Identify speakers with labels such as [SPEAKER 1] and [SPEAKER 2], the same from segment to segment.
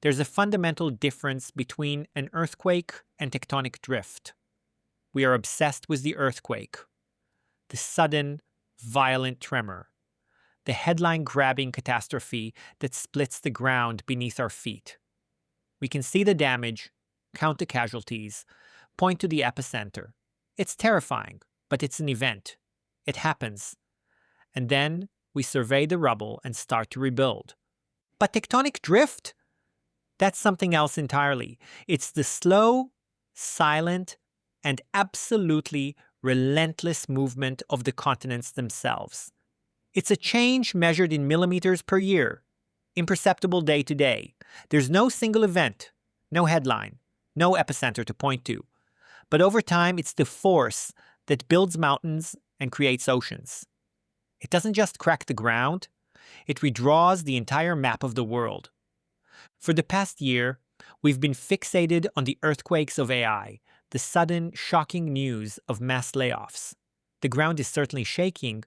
[SPEAKER 1] There's a fundamental difference between an earthquake and tectonic drift. We are obsessed with the earthquake, the sudden, violent tremor, the headline-grabbing catastrophe that splits the ground beneath our feet. We can see the damage, count the casualties, point to the epicenter. It's terrifying, but it's an event. It happens. And then we survey the rubble and start to rebuild. But tectonic drift? That's something else entirely. It's the slow, silent, and absolutely relentless movement of the continents themselves. It's a change measured in millimeters per year, imperceptible day to day. There's no single event, no headline, no epicenter to point to. But over time, it's the force that builds mountains and creates oceans. It doesn't just crack the ground, it redraws the entire map of the world. For the past year, we've been fixated on the earthquakes of AI, the sudden, shocking news of mass layoffs. The ground is certainly shaking,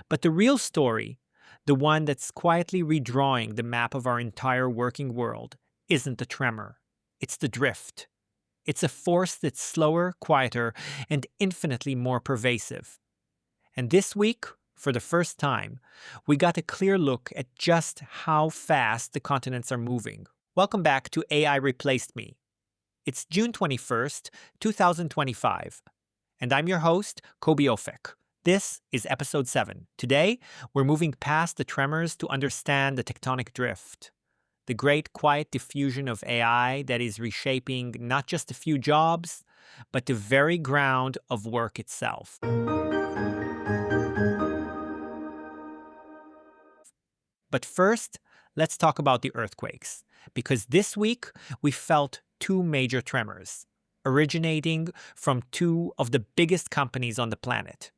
[SPEAKER 1] but the real story, the one that's quietly redrawing the map of our entire working world, isn't the tremor. It's the drift. It's a force that's slower, quieter, and infinitely more pervasive. And this week, for the first time, we got a clear look at just how fast the continents are moving. Welcome back to AI Replaced Me. It's June 21st, 2025, and I'm your host, Kobe Ofek. This is Episode 7. Today, we're moving past the tremors to understand the tectonic drift, the great quiet diffusion of AI that is reshaping not just a few jobs, but the very ground of work itself. But first, let's talk about the earthquakes, because this week we felt two major tremors, originating from two of the biggest companies on the planet.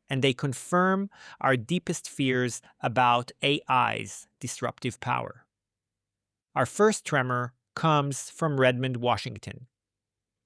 [SPEAKER 1] And they confirm our deepest fears about AI's disruptive power. Our first tremor comes from Redmond, Washington.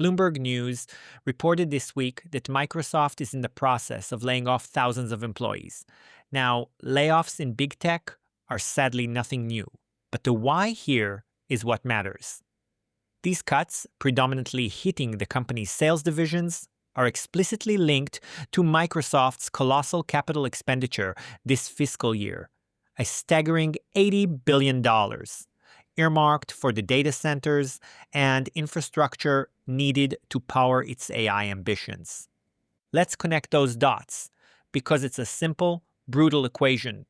[SPEAKER 1] Bloomberg News reported this week that Microsoft is in the process of laying off thousands of employees. Now, layoffs in big tech are sadly nothing new, but the why here is what matters. These cuts, predominantly hitting the company's sales divisions, are explicitly linked to Microsoft's colossal capital expenditure this fiscal year, a staggering $80 billion, earmarked for the data centers and infrastructure needed to power its AI ambitions. Let's connect those dots, because it's a simple, brutal equation.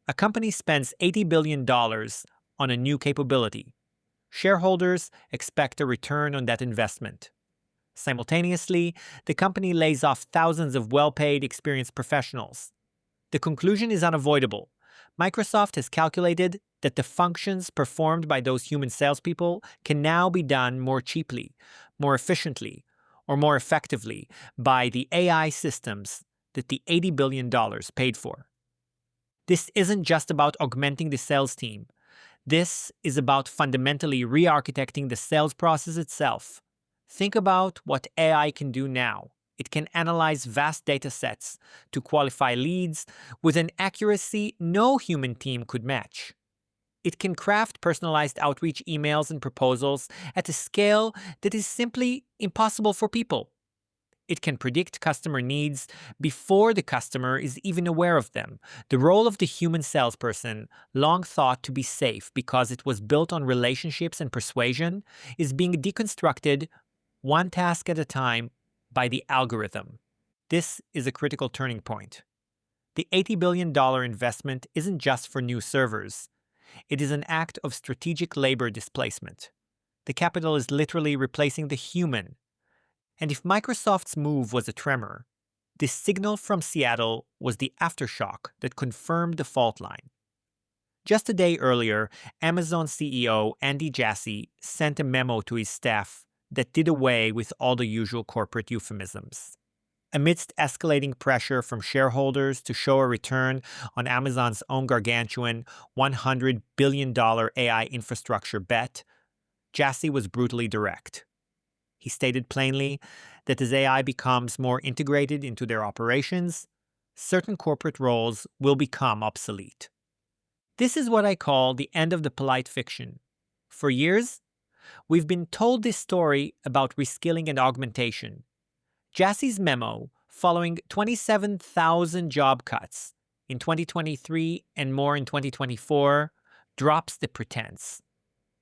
[SPEAKER 1] A company spends $80 billion on a new capability. Shareholders expect a return on that investment. Simultaneously, the company lays off thousands of well-paid, experienced professionals. The conclusion is unavoidable. Microsoft has calculated that the functions performed by those human salespeople can now be done more cheaply, more efficiently, or more effectively by the AI systems that the $80 billion paid for. This isn't just about augmenting the sales team. This is about fundamentally re-architecting the sales process itself. Think about what AI can do now. It can analyze vast data sets to qualify leads with an accuracy no human team could match. It can craft personalized outreach emails and proposals at a scale that is simply impossible for people. It can predict customer needs before the customer is even aware of them. The role of the human salesperson, long thought to be safe because it was built on relationships and persuasion, is being deconstructed one task at a time by the algorithm. This is a critical turning point. The $80 billion investment isn't just for new servers. It is an act of strategic labor displacement. The capital is literally replacing the human. And if Microsoft's move was a tremor, this signal from Seattle was the aftershock that confirmed the fault line. Just a day earlier, Amazon CEO Andy Jassy sent a memo to his staff that did away with all the usual corporate euphemisms. Amidst escalating pressure from shareholders to show a return on Amazon's own gargantuan $100 billion AI infrastructure bet, Jassy was brutally direct. He stated plainly that as AI becomes more integrated into their operations, certain corporate roles will become obsolete. This is what I call the end of the polite fiction. For years, we've been told this story about reskilling and augmentation. Jassie's memo, following 27,000 job cuts in 2023 and more in 2024, drops the pretense.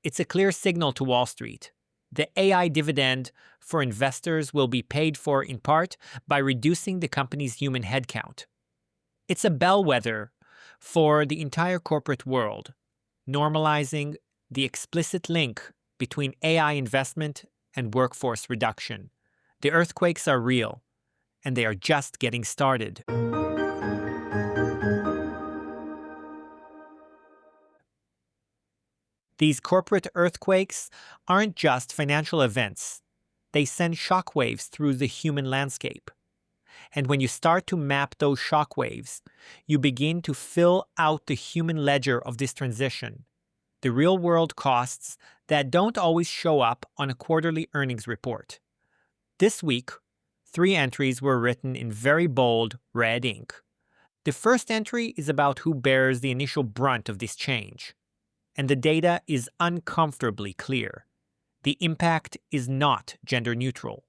[SPEAKER 1] It's a clear signal to Wall Street. The AI dividend for investors will be paid for in part by reducing the company's human headcount. It's a bellwether for the entire corporate world, normalizing the explicit link between AI investment and workforce reduction. The earthquakes are real, and they are just getting started. These corporate earthquakes aren't just financial events. They send shockwaves through the human landscape. And when you start to map those shockwaves, you begin to fill out the human ledger of this transition, the real-world costs that don't always show up on a quarterly earnings report. This week, 3 entries were written in very bold red ink. The first entry is about who bears the initial brunt of this change. And the data is uncomfortably clear. The impact is not gender neutral.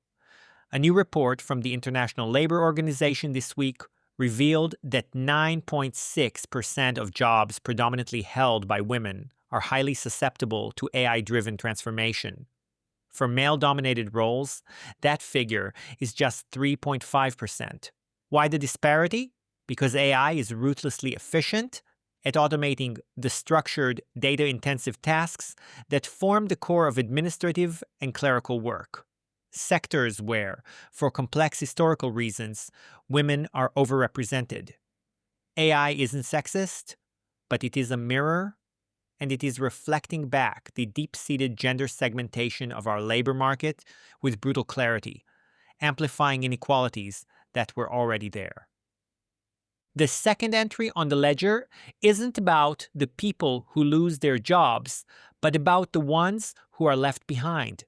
[SPEAKER 1] A new report from the International Labor Organization this week revealed that 9.6% of jobs predominantly held by women are highly susceptible to AI-driven transformation. For male-dominated roles, that figure is just 3.5%. Why the disparity? Because AI is ruthlessly efficient at automating the structured, data-intensive tasks that form the core of administrative and clerical work. Sectors where, for complex historical reasons, women are overrepresented. AI isn't sexist, but it is a mirror, and it is reflecting back the deep-seated gender segmentation of our labor market with brutal clarity, amplifying inequalities that were already there. The second entry on the ledger isn't about the people who lose their jobs, but about the ones who are left behind,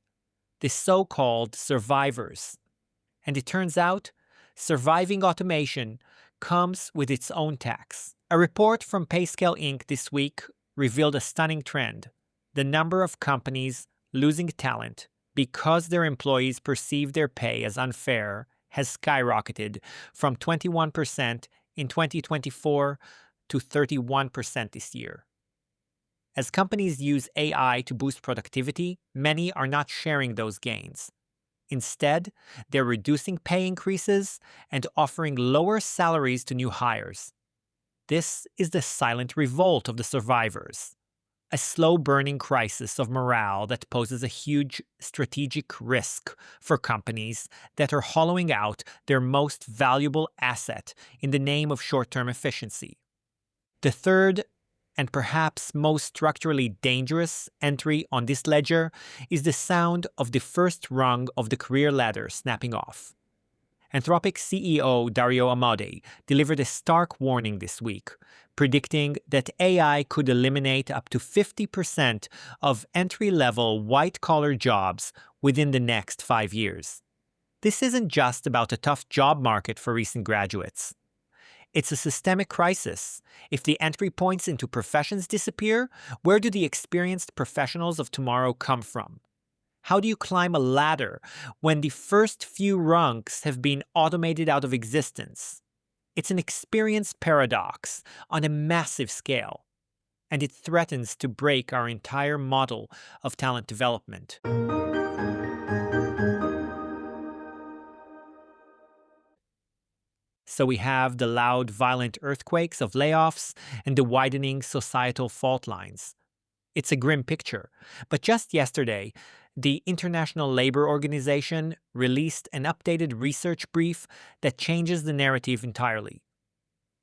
[SPEAKER 1] the so-called survivors. And it turns out, surviving automation comes with its own tax. A report from PayScale Inc. this week revealed a stunning trend. The number of companies losing talent because their employees perceive their pay as unfair has skyrocketed from 21% in 2024 to 31% this year. As companies use AI to boost productivity, many are not sharing those gains. Instead, they're reducing pay increases and offering lower salaries to new hires. This is the silent revolt of the survivors, a slow-burning crisis of morale that poses a huge strategic risk for companies that are hollowing out their most valuable asset in the name of short-term efficiency. The third, and perhaps most structurally dangerous entry on this ledger is the sound of the first rung of the career ladder snapping off. Anthropic CEO Dario Amodei delivered a stark warning this week, predicting that AI could eliminate up to 50% of entry-level white-collar jobs within the next 5 years. This isn't just about a tough job market for recent graduates. It's a systemic crisis. If the entry points into professions disappear, where do the experienced professionals of tomorrow come from? How do you climb a ladder when the first few rungs have been automated out of existence? It's an experience paradox on a massive scale, and it threatens to break our entire model of talent development. So we have the loud, violent earthquakes of layoffs and the widening societal fault lines. It's a grim picture, but just yesterday, the International Labor Organization released an updated research brief that changes the narrative entirely.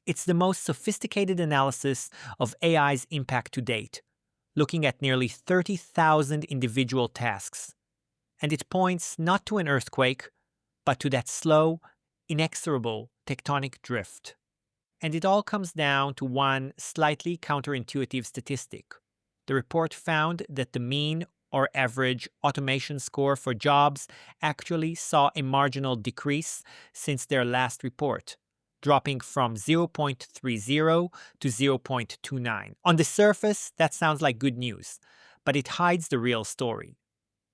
[SPEAKER 1] It's the most sophisticated analysis of AI's impact to date, looking at nearly 30,000 individual tasks. And it points not to an earthquake, but to that slow, inexorable tectonic drift. And it all comes down to one slightly counterintuitive statistic. The report found that the mean or average automation score for jobs actually saw a marginal decrease since their last report, dropping from 0.30 to 0.29. On the surface, that sounds like good news. but it hides the real story.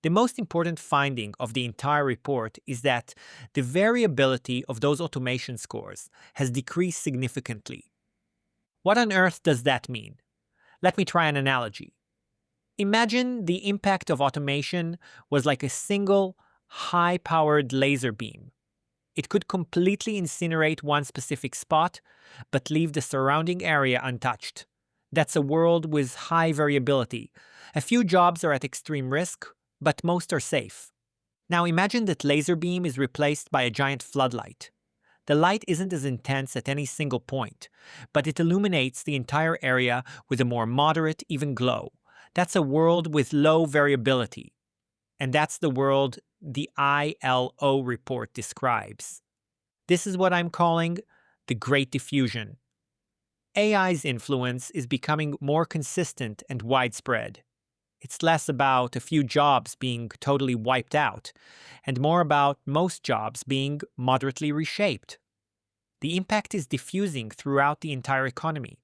[SPEAKER 1] The most important finding of the entire report is that the variability of those automation scores has decreased significantly. What on earth does that mean? Let me try an analogy. Imagine the impact of automation was like a single, high-powered laser beam. It could completely incinerate one specific spot, but leave the surrounding area untouched. That's a world with high variability. A few jobs are at extreme risk, but most are safe. Now imagine that laser beam is replaced by a giant floodlight. The light isn't as intense at any single point, but it illuminates the entire area with a more moderate, even glow. That's a world with low variability. And that's the world the ILO report describes. This is what I'm calling the Great Diffusion. AI's influence is becoming more consistent and widespread. It's less about a few jobs being totally wiped out, and more about most jobs being moderately reshaped. The impact is diffusing throughout the entire economy.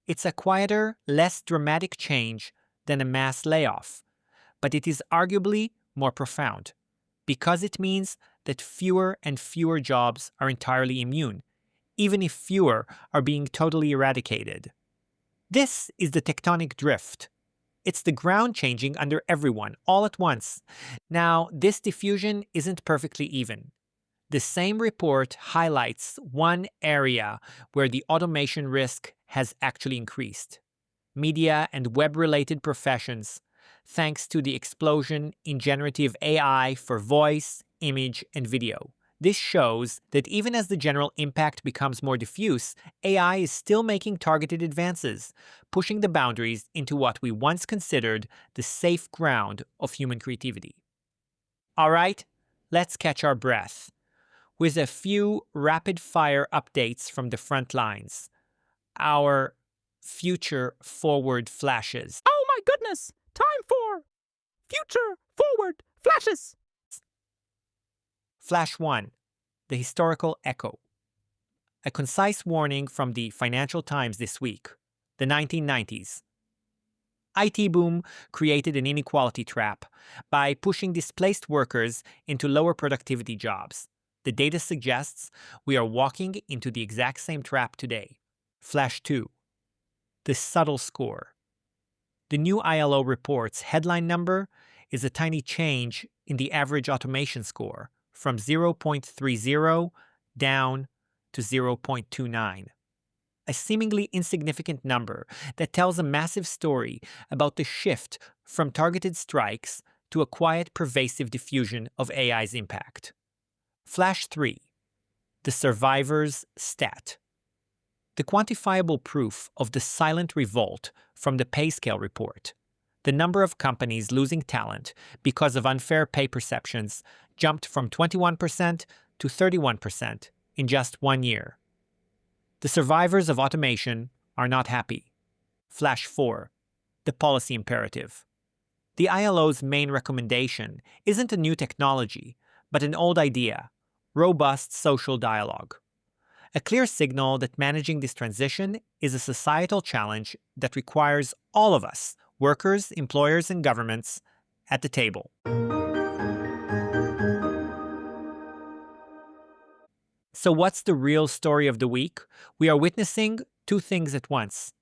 [SPEAKER 1] It's a quieter, less dramatic change than a mass layoff, but it is arguably more profound, because it means that fewer and fewer jobs are entirely immune, even if fewer are being totally eradicated. This is the tectonic drift. It's the ground changing under everyone, all at once. Now, this diffusion isn't perfectly even. The same report highlights one area where the automation risk has actually increased: media and web-related professions, thanks to the explosion in generative AI for voice, image, and video. This shows that even as the general impact becomes more diffuse, AI is still making targeted advances, pushing the boundaries into what we once considered the safe ground of human creativity. All right, let's catch our breath with a few rapid-fire updates from the front lines. Our future forward flashes.
[SPEAKER 2] Oh my goodness! Time for future forward flashes!
[SPEAKER 1] Flash 1. The historical echo. A concise warning from the Financial Times this week. The 1990s. IT boom created an inequality trap by pushing displaced workers into lower productivity jobs. The data suggests we are walking into the exact same trap today. Flash 2. The subtle score. The new ILO report's headline number is a tiny change in the average automation score, from 0.30 down to 0.29. A seemingly insignificant number that tells a massive story about the shift from targeted strikes to a quiet, pervasive diffusion of AI's impact. Flash 3. The survivor's stat. The quantifiable proof of the silent revolt from the pay scale report. The number of companies losing talent because of unfair pay perceptions jumped from 21% to 31% in just 1 year. The survivors of automation are not happy. Flash 4. The policy imperative. The ILO's main recommendation isn't a new technology, but an old idea: robust social dialogue. A clear signal that managing this transition is a societal challenge that requires all of us, workers, employers, and governments, at the table. So what's the real story of the week? We are witnessing two things at once: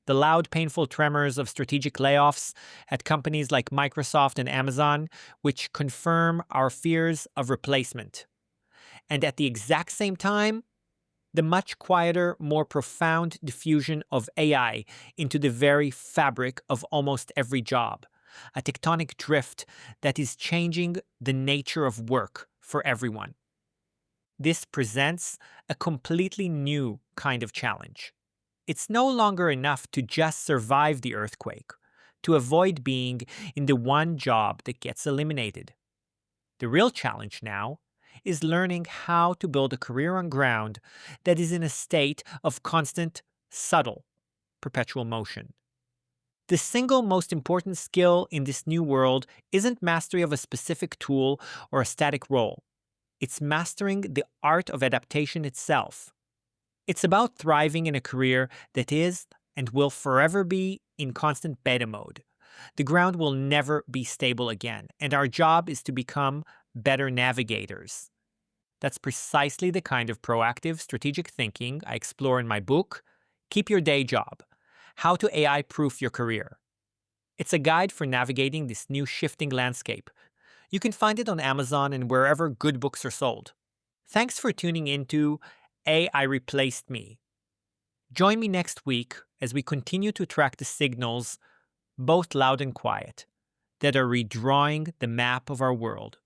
[SPEAKER 1] the loud, painful tremors of strategic layoffs at companies like Microsoft and Amazon, which confirm our fears of replacement. And at the exact same time, the much quieter, more profound diffusion of AI into the very fabric of almost every job, a tectonic drift that is changing the nature of work for everyone. This presents a completely new kind of challenge. It's no longer enough to just survive the earthquake, to avoid being in the one job that gets eliminated. The real challenge now is learning how to build a career on ground that is in a state of constant, subtle, perpetual motion. The single most important skill in this new world isn't mastery of a specific tool or a static role. It's mastering the art of adaptation itself. It's about thriving in a career that is and will forever be in constant beta mode, the ground will never be stable again, and our job is to become better navigators. That's precisely the kind of proactive strategic thinking I explore in my book, Keep Your Day Job: How to AI Proof Your Career. It's a guide for navigating this new shifting landscape. You can find it on Amazon and wherever good books are sold. Thanks for tuning into AI Replaced Me. Join me next week as we continue to track the signals, both loud and quiet, that are redrawing the map of our world.